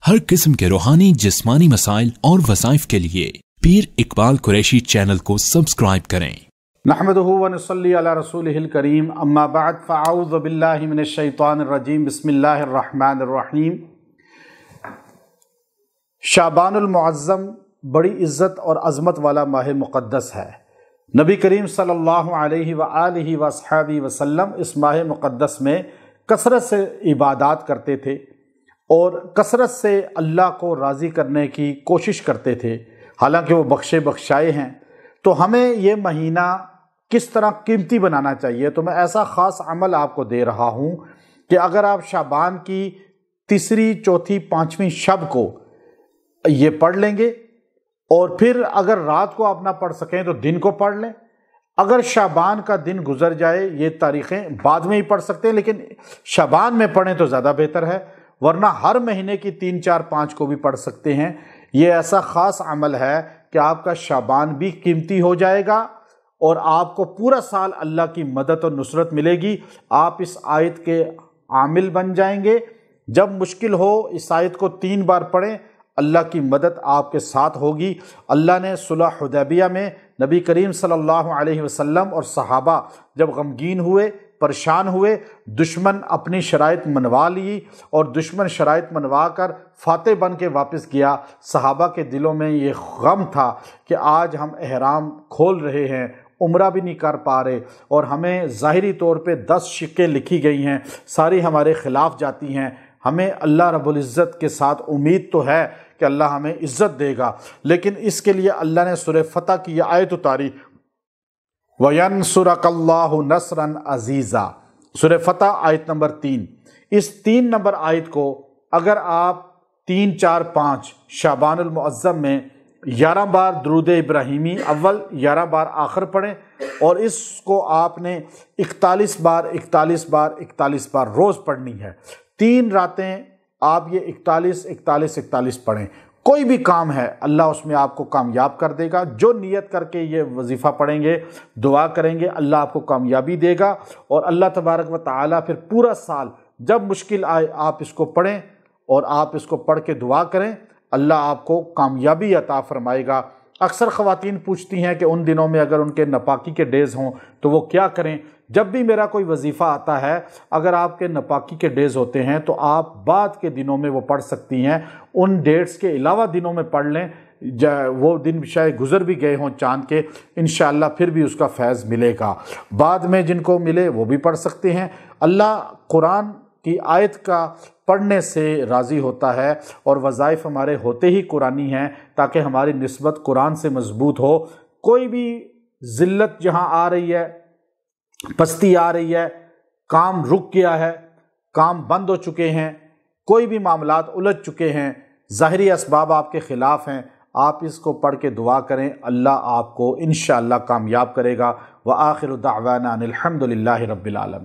हर किस्म के रूहानी जिस्मानी मसाइल और वज़ाइफ के लिए पीर इकबाल कुरैशी चैनल को सब्सक्राइब करें। नहमदुहु व नसल्ली अला रसूलिहिल करीम, अम्मा बाद फ़अऊज़ु बिल्लाहि मिनश शैतानिर रजीम, बिस्मिल्लाहिर रहमानिर रहीम। शाबानुल मुअज़्ज़म बड़ी इज़्ज़त और अज़मत वाला माह मुक़द्दस है। नबी करीम सल्लल्लाहु अलैहि व आलिहि व अस्हाबी वसल्लम इस माह मुक़द्दस में कसरत से इबादत करते थे और कसरत से अल्लाह को राज़ी करने की कोशिश करते थे। हालांकि वो बख्शे बख्शाए हैं, तो हमें ये महीना किस तरह कीमती बनाना चाहिए। तो मैं ऐसा ख़ास अमल आपको दे रहा हूँ कि अगर आप शाबान की तीसरी, चौथी, पाँचवीं शब को ये पढ़ लेंगे और फिर अगर रात को आप ना पढ़ सकें तो दिन को पढ़ लें। अगर शाबान का दिन गुजर जाए, ये तारीख़ें बाद में ही पढ़ सकते हैं, लेकिन शाबान में पढ़ें तो ज़्यादा बेहतर है, वरना हर महीने की 3, 4, 5 को भी पढ़ सकते हैं। ये ऐसा ख़ास अमल है कि आपका शाबान भी कीमती हो जाएगा और आपको पूरा साल अल्लाह की मदद और नुसरत मिलेगी। आप इस आयत के आमिल बन जाएंगे। जब मुश्किल हो इस आयत को 3 बार पढ़ें, अल्लाह की मदद आपके साथ होगी। अल्लाह ने सुलह हुदैबिया में नबी करीम सल्लल्लाहु अलैहि वसल्लम और सहाबा जब गमगीन हुए, परेशान हुए, दुश्मन अपनी शराइत मनवा ली और दुश्मन शराइत मनवा कर फातेह बन के वापस गया। सहाबा के दिलों में ये गम था कि आज हम एहराम खोल रहे हैं, उम्रा भी नहीं कर पा रहे और हमें ज़ाहिरी तौर पे 10 शिक्कें लिखी गई हैं, सारी हमारे ख़िलाफ़ जाती हैं। हमें अल्लाह रब्बुल इज़्ज़त के साथ उम्मीद तो है कि अल्लाह हमें इज़्ज़त देगा, लेकिन इसके लिए अल्लाह ने सूरह फतह की यह आयत उतारी, वयंसुरकल्लाहु नस्रन अज़ीज़ा। सूरह फतह आयत नंबर 3। इस 3 नंबर आयत को अगर आप 3, 4, 5 शाबानुल मुअज़्ज़म में 11 बार दुरूद इब्राहीमी अव्वल, 11 बार आखिर पढ़ें और इसको आपने 41 बार 41 बार 41 बार रोज़ पढ़नी है। 3 रातें आप ये 41 41 41 पढ़ें। कोई भी काम है अल्लाह उसमें आपको कामयाब कर देगा। जो नियत करके ये वजीफ़ा पढ़ेंगे, दुआ करेंगे, अल्लाह आपको कामयाबी देगा और अल्लाह तबारक व तआला फिर पूरा साल जब मुश्किल आए आप इसको पढ़ें और आप इसको पढ़ के दुआ करें, अल्लाह आपको कामयाबी अता फरमाएगा। अक्सर ख़वातीन पूछती हैं कि उन दिनों में अगर उनके नपाकी के डेज़ हों तो वो क्या करें। जब भी मेरा कोई वजीफ़ा आता है, अगर आपके नपाकी के डेज़ होते हैं तो आप बाद के दिनों में वो पढ़ सकती हैं। उन डेट्स के अलावा दिनों में पढ़ लें, वो दिन शायद गुज़र भी गए हों चाँद के, इंशाअल्लाह फिर भी उसका फैज़ मिलेगा। बाद में जिनको मिले वो भी पढ़ सकते हैं। अल्लाह कुरान की आयत का पढ़ने से राज़ी होता है और वज़ाइफ हमारे होते ही कुरानी हैं ताकि हमारी निस्बत कुरान से मजबूत हो। कोई भी ज़िल्लत जहाँ आ रही है, पस्ती आ रही है, काम रुक गया है, काम बंद हो चुके हैं, कोई भी मामलात उलझ चुके हैं, ज़ाहिरी असबाब आपके ख़िलाफ़ हैं, आप इसको पढ़ के दुआ करें, अल्लाह आपको इंशाअल्लाह कामयाब करेगा। व आखिरु दाअवाना अनिल हम्दुलिल्लाहि रब्बिल आलमीन।